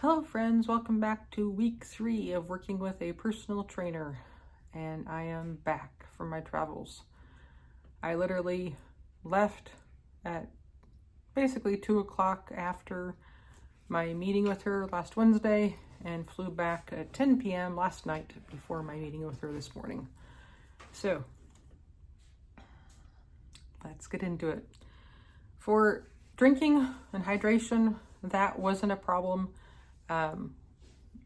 Hello friends, welcome back to week 3 of working with a personal trainer, and I am back from my travels. I literally left at basically 2 o'clock after my meeting with her last Wednesday and flew back at 10 p.m. last night before my meeting with her this morning. So let's get into it. For drinking and hydration, that wasn't a problem.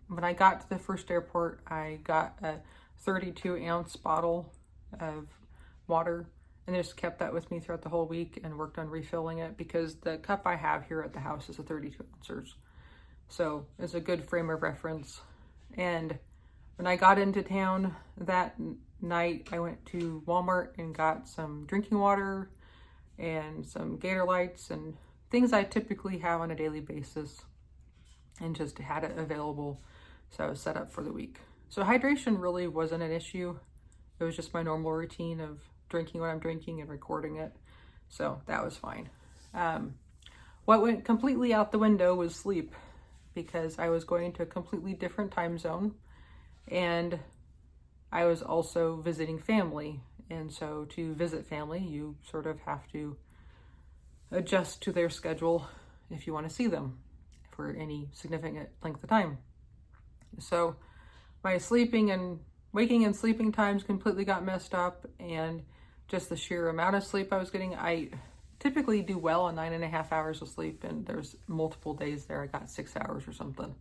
When I got to the first airport, I got a 32-ounce bottle of water and just kept that with me throughout the whole week and worked on refilling it because the cup I have here at the house is a 32 ounces. So it's a good frame of reference. And when I got into town that night, I went to Walmart and got some drinking water and some Gator Lights and things I typically have on a daily basis, and just had it available, so I was set up for the week. So hydration really wasn't an issue. It was just my normal routine of drinking what I'm drinking and recording it, so that was fine. What went completely out the window was sleep, because I was going to a completely different time zone, and I was also visiting family, and so to visit family, you sort of have to adjust to their schedule if you want to see them for any significant length of time. So my sleeping and waking and sleeping times completely got messed up, and just the sheer amount of sleep I was getting. I typically do well on 9.5 hours of sleep, and there's multiple days there I got 6 hours or something.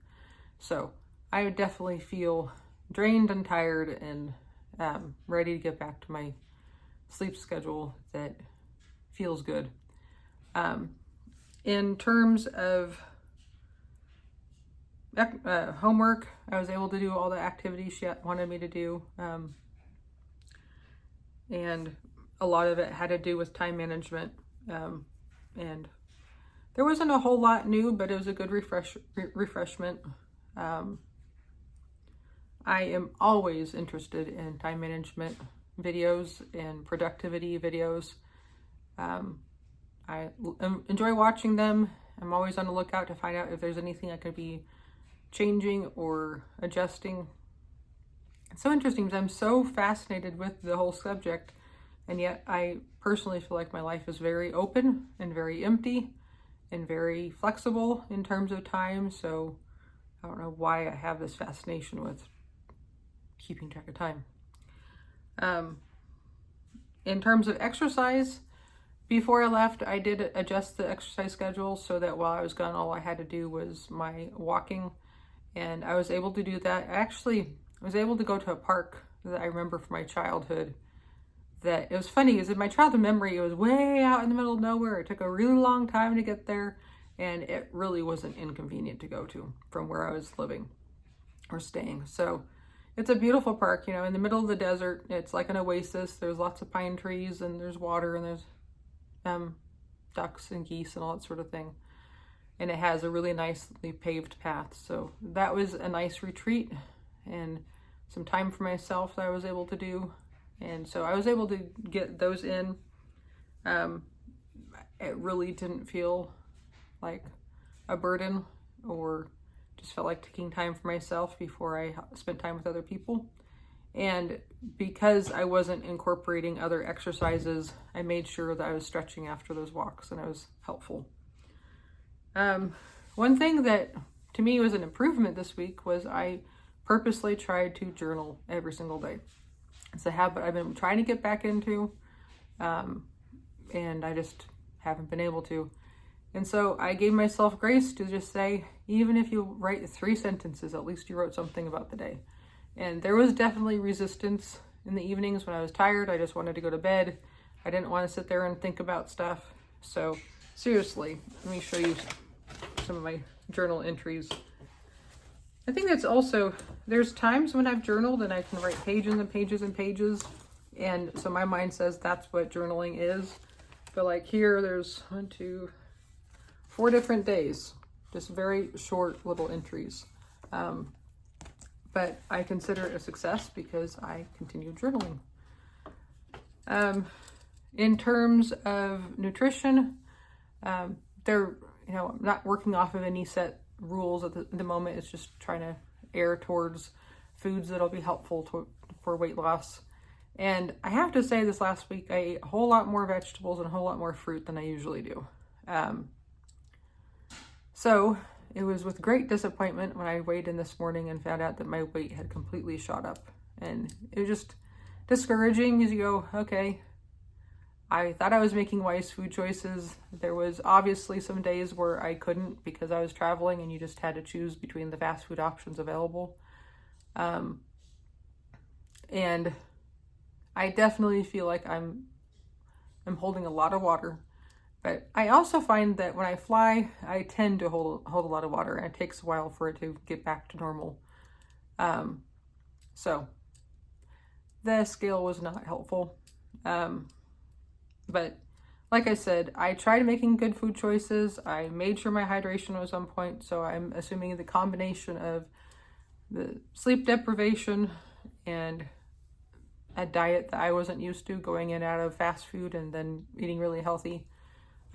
So I would definitely feel drained and tired and ready to get back to my sleep schedule that feels good. In terms of homework, I was able to do all the activities she wanted me to do, and a lot of it had to do with time management, and there wasn't a whole lot new, but it was a good refreshment. I am always interested in time management videos and productivity videos. I enjoy watching them. I'm always on the lookout to find out if there's anything I could be changing or adjusting. It's so interesting because I'm so fascinated with the whole subject, and yet I personally feel like my life is very open and very empty and very flexible in terms of time. So I don't know why I have this fascination with keeping track of time. In terms of exercise, before I left, I did adjust the exercise schedule so that while I was gone, all I had to do was my walking. And I was able to do that. I was able to go to a park that I remember from my childhood. That it was funny, because in my childhood memory, it was way out in the middle of nowhere. It took a really long time to get there, and it really wasn't inconvenient to go to from where I was living or staying. So it's a beautiful park, in the middle of the desert. It's like an oasis. There's lots of pine trees, and there's water, and there's ducks and geese and all that sort of thing. And it has a really nicely paved path. So that was a nice retreat and some time for myself that I was able to do. And so I was able to get those in. It really didn't feel like a burden, or just felt like taking time for myself before I spent time with other people. And because I wasn't incorporating other exercises, I made sure that I was stretching after those walks, and it was helpful. One thing that to me was an improvement this week was I purposely tried to journal every single day. It's a habit I've been trying to get back into, and I just haven't been able to. And so I gave myself grace to just say, even if you write 3 sentences, at least you wrote something about the day. And there was definitely resistance in the evenings when I was tired. I just wanted to go to bed. I didn't want to sit there and think about stuff. So seriously, let me show you some of my journal entries. I think that's also, there's times when I've journaled and I can write pages and pages and pages. And so my mind says that's what journaling is. But like here, there's 4 different days, just very short little entries. But I consider it a success because I continued journaling. In terms of nutrition, I'm not working off of any set rules at the moment is just trying to err towards foods that'll be helpful for weight loss. And I have to say, this last week I ate a whole lot more vegetables and a whole lot more fruit than I usually do. So it was with great disappointment when I weighed in this morning and found out that my weight had completely shot up. And it was just discouraging because you go, okay, I thought I was making wise food choices. There was obviously some days where I couldn't because I was traveling and you just had to choose between the fast food options available. And I definitely feel like I'm holding a lot of water. But I also find that when I fly, I tend to hold a lot of water, and it takes a while for it to get back to normal. So the scale was not helpful. But like I said, I tried making good food choices. I made sure my hydration was on point. So I'm assuming the combination of the sleep deprivation and a diet that I wasn't used to, going in and out of fast food and then eating really healthy.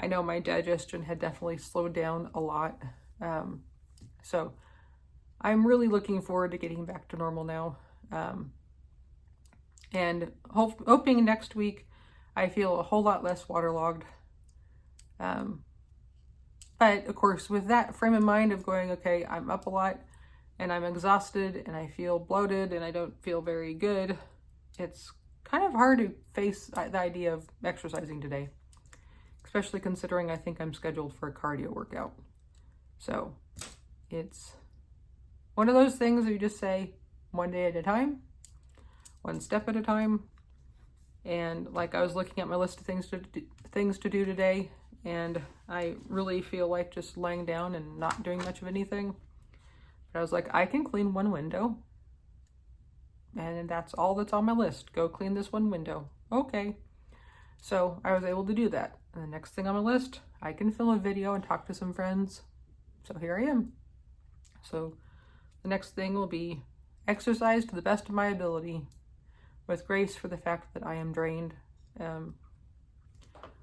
I know my digestion had definitely slowed down a lot. So I'm really looking forward to getting back to normal now. And hoping next week I feel a whole lot less waterlogged. But of course, with that frame of mind of going, okay, I'm up a lot and I'm exhausted and I feel bloated and I don't feel very good, it's kind of hard to face the idea of exercising today, especially considering I think I'm scheduled for a cardio workout. So it's one of those things where you just say one day at a time, one step at a time. And like, I was looking at my list of things to do today, and I really feel like just laying down and not doing much of anything. But I was like, I can clean one window, and that's all that's on my list. Go clean this one window. Okay. So I was able to do that. And the next thing on my list, I can film a video and talk to some friends. So here I am. So the next thing will be exercise to the best of my ability, with grace for the fact that I am drained.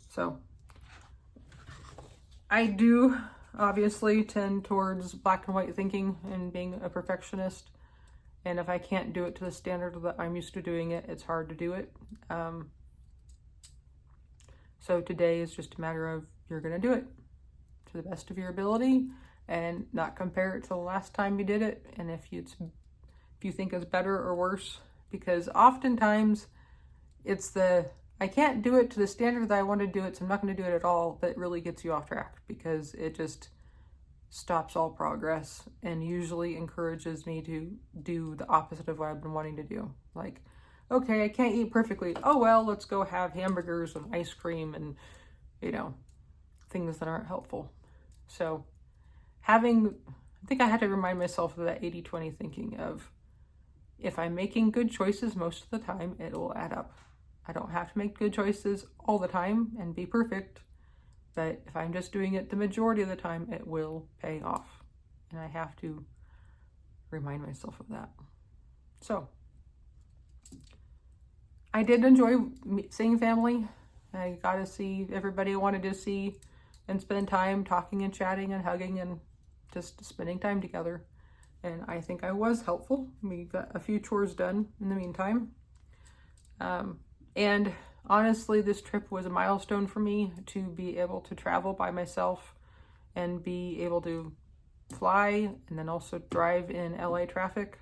So I do obviously tend towards black and white thinking and being a perfectionist. And if I can't do it to the standard that I'm used to doing it, it's hard to do it. So today is just a matter of, you're going to do it to the best of your ability and not compare it to the last time you did it. And if you think it's better or worse, because oftentimes it's I can't do it to the standard that I want to do it, so I'm not going to do it at all, that really gets you off track, because it just stops all progress and usually encourages me to do the opposite of what I've been wanting to do. Like, okay, I can't eat perfectly. Oh, well, let's go have hamburgers and ice cream and, things that aren't helpful. So I think I had to remind myself of that 80-20 thinking of, if I'm making good choices most of the time, it will add up. I don't have to make good choices all the time and be perfect, but if I'm just doing it the majority of the time, it will pay off. And I have to remind myself of that. So I did enjoy seeing family. I got to see everybody I wanted to see and spend time talking and chatting and hugging and just spending time together. And I think I was helpful. We got a few chores done in the meantime. And honestly, this trip was a milestone for me, to be able to travel by myself and be able to fly and then also drive in LA traffic,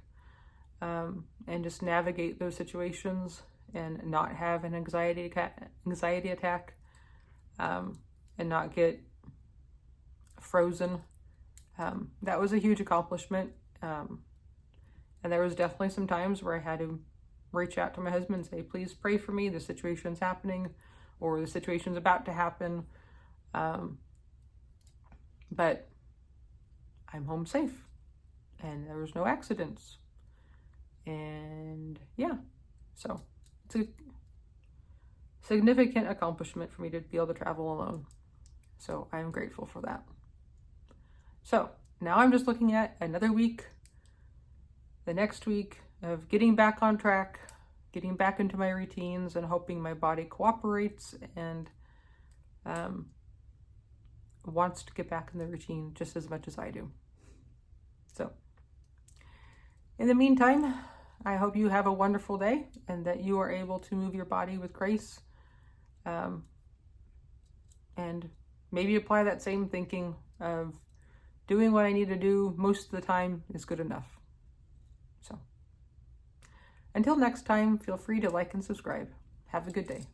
and just navigate those situations and not have an anxiety attack, and not get frozen. That was a huge accomplishment. And there was definitely some times where I had to reach out to my husband and say, please pray for me. The situation's happening, or the situation's about to happen. But I'm home safe and there was no accidents. And yeah, so it's a significant accomplishment for me to be able to travel alone. So I'm grateful for that. So now I'm just looking at another week, the next week, of getting back on track, getting back into my routines, and hoping my body cooperates and wants to get back in the routine just as much as I do. So in the meantime, I hope you have a wonderful day and that you are able to move your body with grace. And maybe apply that same thinking of doing what I need to do most of the time is good enough. So until next time, feel free to like and subscribe. Have a good day.